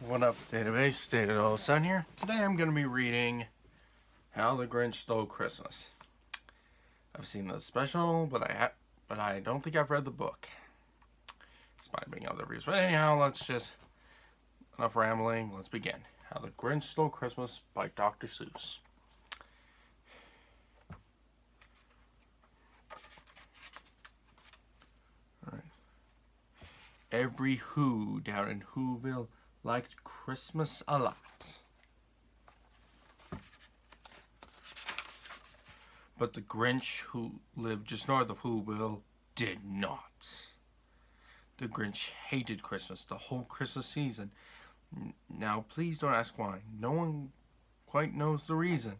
What up, database? Data Sun here. Today I'm going to be reading How the Grinch Stole Christmas. I've seen the special, but I don't think I've read the book. Despite being other reviews. But anyhow, enough rambling. Let's begin. How the Grinch Stole Christmas by Dr. Seuss. Alright. Every Who down in Whoville liked Christmas a lot. But the Grinch, who lived just north of Whoville, did not. The Grinch hated Christmas the whole Christmas season. Now, please don't ask why. No one quite knows the reason.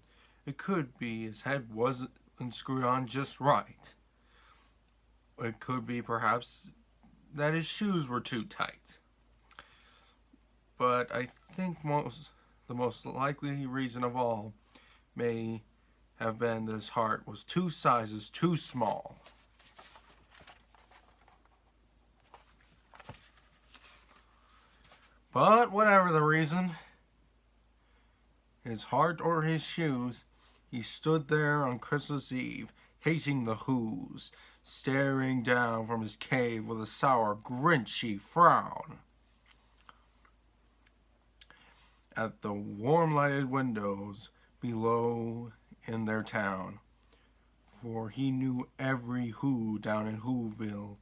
It could be his head wasn't screwed on just right. It could be perhaps that his shoes were too tight. But I think the most likely reason of all may have been that his heart was 2 sizes too small. But whatever the reason, his heart or his shoes, he stood there on Christmas Eve, hating the Whos, staring down from his cave with a sour, Grinchy frown at the warm-lighted windows below in their town, for he knew every Who down in Whoville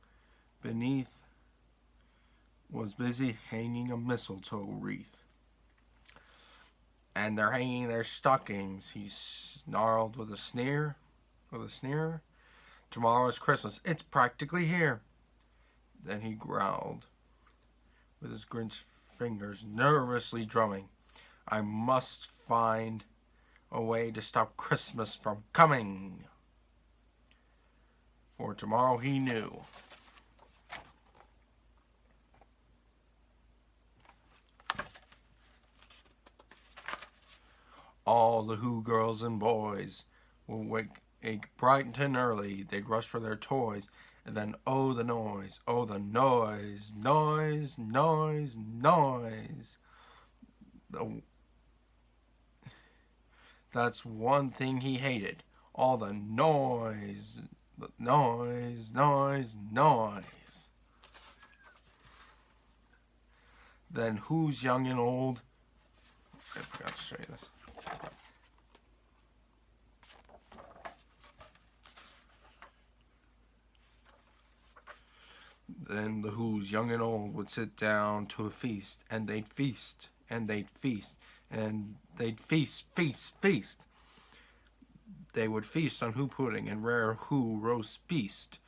beneath was busy hanging a mistletoe wreath. And they're hanging their stockings, he snarled with a sneer. Tomorrow is Christmas, it's practically here. Then he growled, with his Grinch fingers nervously drumming, I must find a way to stop Christmas from coming. For tomorrow he knew. All the Who girls and boys will wake bright and early. They'd rush for their toys. And then, oh, the noise. Oh, the noise. Noise, noise, noise. That's one thing he hated. All the noise. Noise, noise, noise. Then who's young and old? I forgot to show you this. Then the Who's young and old would sit down to a feast, and they'd feast, and they'd feast, and they'd feast, feast, feast. They would feast on Who pudding and rare Who roast beast,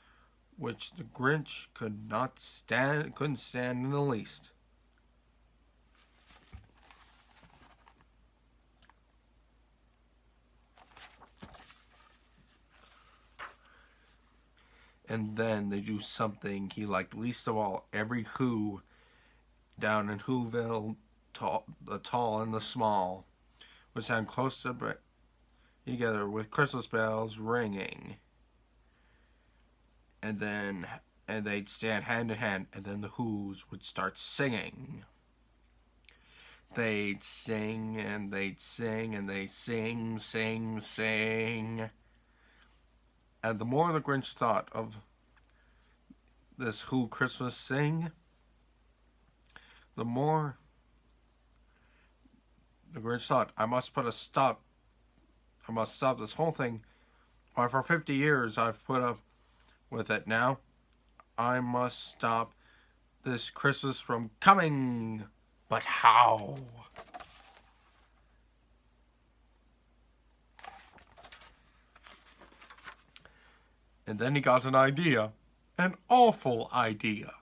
which the Grinch couldn't stand in the least. And then they do something he liked least of all. Every Who down in Whoville, the tall and the small, would sound close together with Christmas bells ringing. And they'd stand hand in hand, and then the Whos would start singing. They'd sing, and they'd sing, and they'd sing, sing, sing. And the more the Grinch thought of this Who Christmas sing, the more the Grinch thought, I must stop this whole thing. Why, for 50 years I've put up with it now. I must stop this Christmas from coming. But how? And then he got an idea. An awful idea.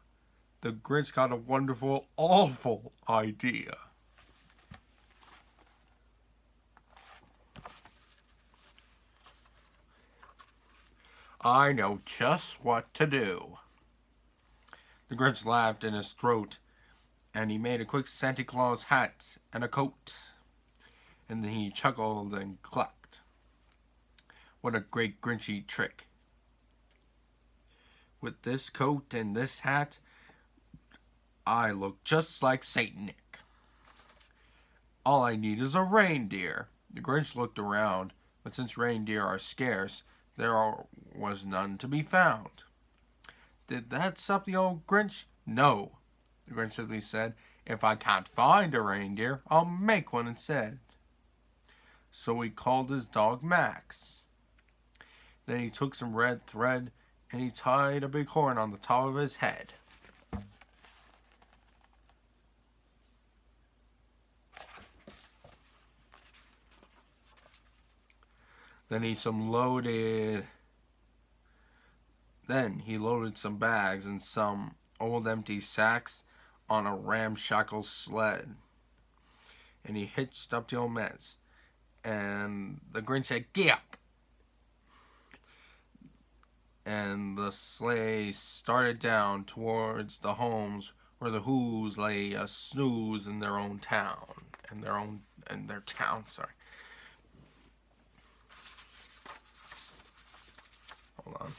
The Grinch got a wonderful, awful idea. I know just what to do. The Grinch laughed in his throat, and he made a quick Santa Claus hat and a coat. And then he chuckled and clucked. What a great Grinchy trick. With this coat and this hat, I look just like Saint Nick. All I need is a reindeer. The Grinch looked around, but since reindeer are scarce, was none to be found. Did that stop the old Grinch? No, the Grinch simply said. If I can't find a reindeer, I'll make one instead. So he called his dog Max. Then he took some red thread and he tied a big horn on the top of his head. Then he loaded some bags and some old empty sacks on a ramshackle sled. And he hitched up the old mess. And the Grinch said, "Get up!" And the sleigh started down towards the homes where the Who's lay a snooze in their own town. Sorry. Hold on.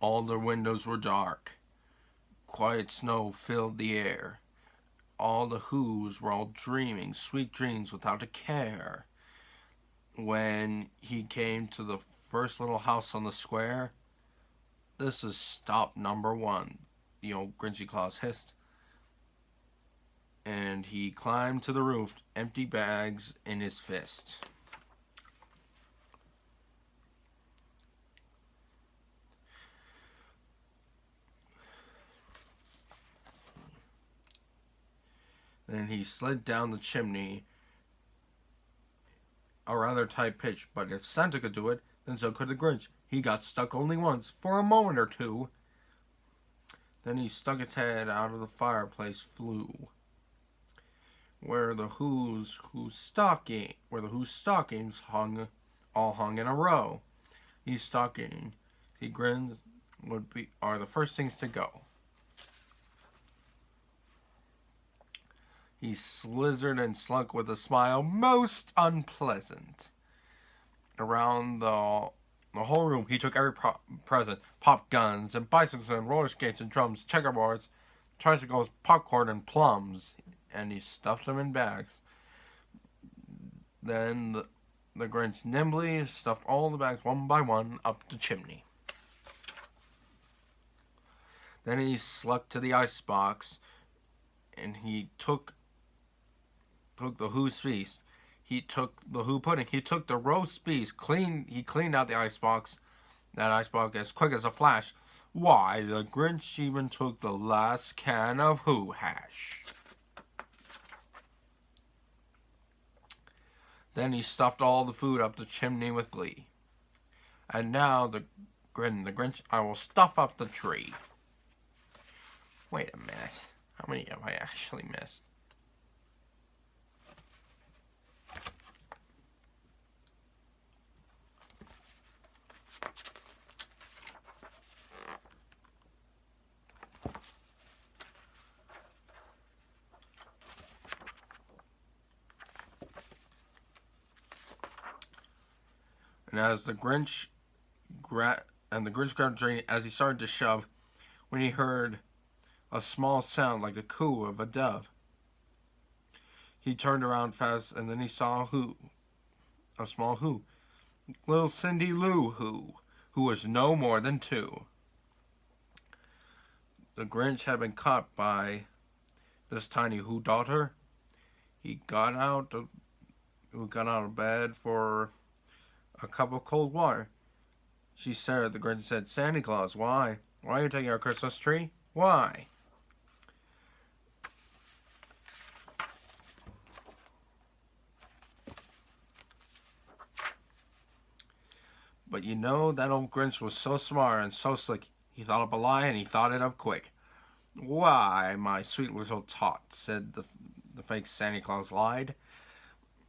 All the windows were dark. Quiet snow filled the air. All the Who's were all dreaming sweet dreams without a care. When he came to the first little house on the square, "This is stop number 1, the old Grinchy Claus hissed. And he climbed to the roof, empty bags in his fist. Then he slid down the chimney, a rather tight pitch, but if Santa could do it, then so could the Grinch. He got stuck only once, for a moment or two. Then he stuck his head out of the fireplace flue, where the Who's stockings hung in a row. These stockings, he grinned, are the first things to go. He slithered and slunk with a smile most unpleasant. Around the whole room, he took every present: pop guns and bicycles and roller skates and drums, checkerboards, tricycles, popcorn and plums, and he stuffed them in bags. Then the Grinch nimbly stuffed all the bags one by one up the chimney. Then he slucked to the icebox, and he took the Who's feast. He took the Who pudding. He took the roast beef. He cleaned out the icebox. That icebox as quick as a flash. Why, the Grinch even took the last can of Who hash. Then he stuffed all the food up the chimney with glee. And now the Grinch, I will stuff up the tree. Wait a minute. How many have I actually missed? And as the Grinch grabbed the tree, as he started to shove, when he heard a small sound like the coo of a dove, he turned around fast, and then he saw a small Who, little Cindy Lou who was no more than 2. The Grinch had been caught by this tiny Who daughter. He got out of bed for a cup of cold water. She stared at the Grinch and said, "Santa Claus, why? Why are you taking our Christmas tree? Why?" But you know, that old Grinch was so smart and so slick. He thought up a lie and he thought it up quick. "Why, my sweet little tot," said the fake Santa Claus lied.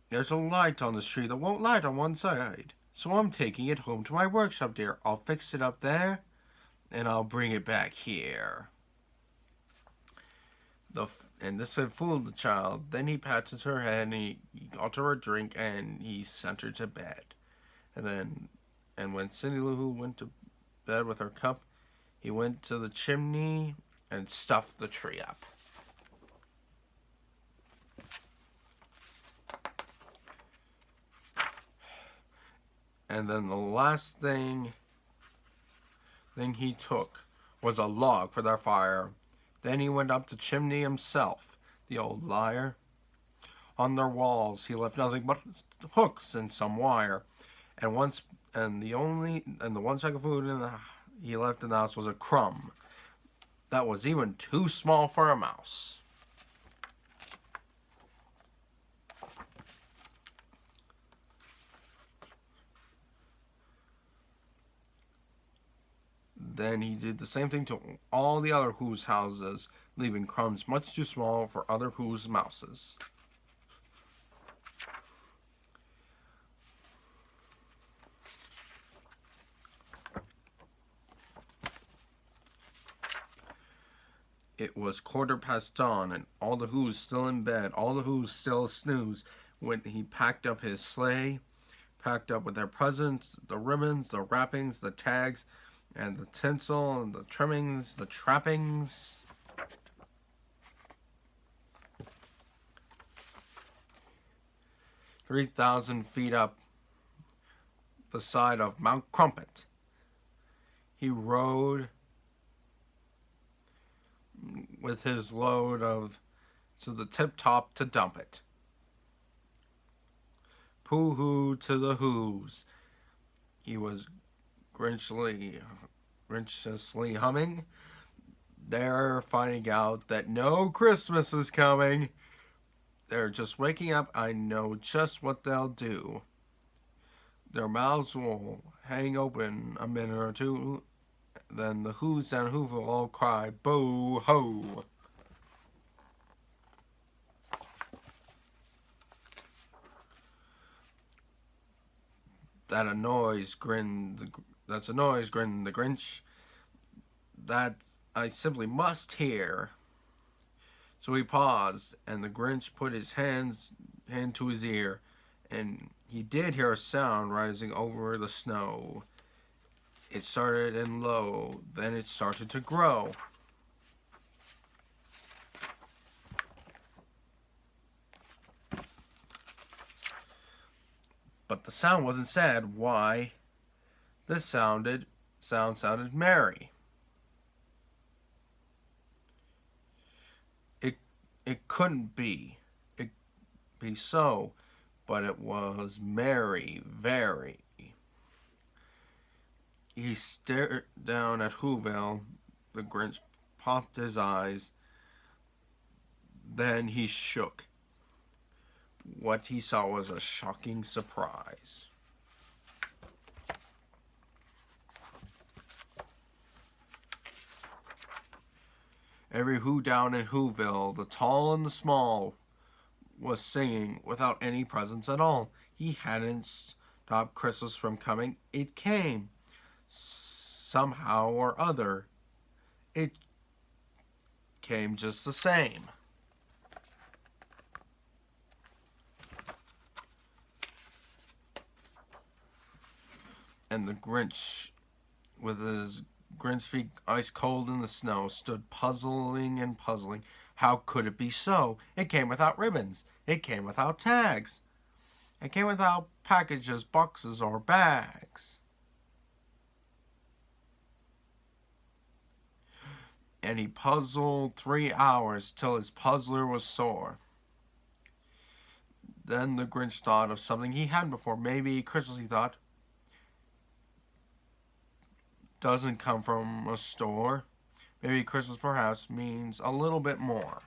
"There's a light on the tree that won't light on one side. So I'm taking it home to my workshop, dear. I'll fix it up there, and I'll bring it back here." And this had fooled the child. Then he patted her head, and he got her a drink, and he sent her to bed. And then And when Cindy Lou Who went to bed with her cup, he went to the chimney and stuffed the tree up. And then the last thing he took was a log for their fire. Then he went up the chimney himself, the old liar. On their walls he left nothing but hooks and some wire. And the one speck of food he left in the house was a crumb that was even too small for a mouse. Then he did the same thing to all the other Who's houses, leaving crumbs much too small for other Who's mouses. It was dawn, and all the Who's still in bed, all the Who's still snooze, when he packed up his sleigh, packed up with their presents, the ribbons, the wrappings, the tags, and the tinsel, and the trimmings, the trappings. "3,000 feet up the side of Mount Crumpet, he rode with his load to the tip-top to dump it. Pooh-hoo to the Who's. He was grinchiously humming. They're finding out that no Christmas is coming. They're just waking up. I know just what they'll do. Their mouths will hang open a minute or two. Then the Who's and Who will all cry, boo-ho. That's a noise, grinned the Grinch. That I simply must hear. So he paused, and the Grinch put his hand to his ear, and he did hear a sound rising over the snow. It started in low, then it started to grow. But the sound wasn't sad. Why? This sound sounded merry. It couldn't be. It be so, but it was merry, very. He stared down at Whoville. The Grinch popped his eyes. Then he shook. What he saw was a shocking surprise. Every Who down in Whoville, the tall and the small, was singing without any presents at all. He hadn't stopped Christmas from coming. It came. Somehow or other, it came just the same. And the Grinch, with his Grinch feet ice cold in the snow, stood puzzling and puzzling. How could it be so? It came without ribbons. It came without tags. It came without packages, boxes, or bags. And he puzzled 3 hours till his puzzler was sore. Then the Grinch thought of something he hadn't before. Maybe Christmas, he thought, doesn't come from a store. Maybe Christmas perhaps means a little bit more.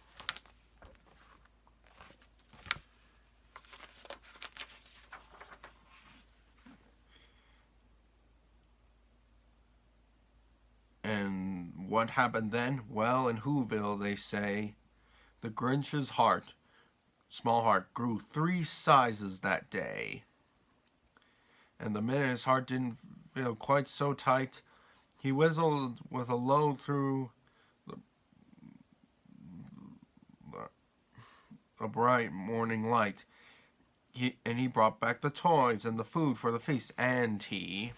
And what happened then? Well, in Whoville, they say, the Grinch's small heart, grew 3 sizes that day. And the minute his heart didn't feel quite so tight, he whistled with a load through a bright morning light. He brought back the toys and the food for the feast, and he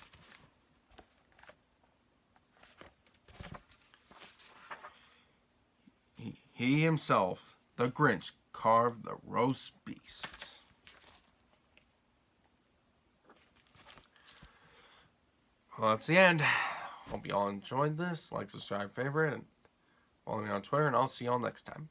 He himself, the Grinch, carved the roast beast. Well, that's the end. Hope you all enjoyed this. Like, subscribe, favorite, and follow me on Twitter, and I'll see you all next time.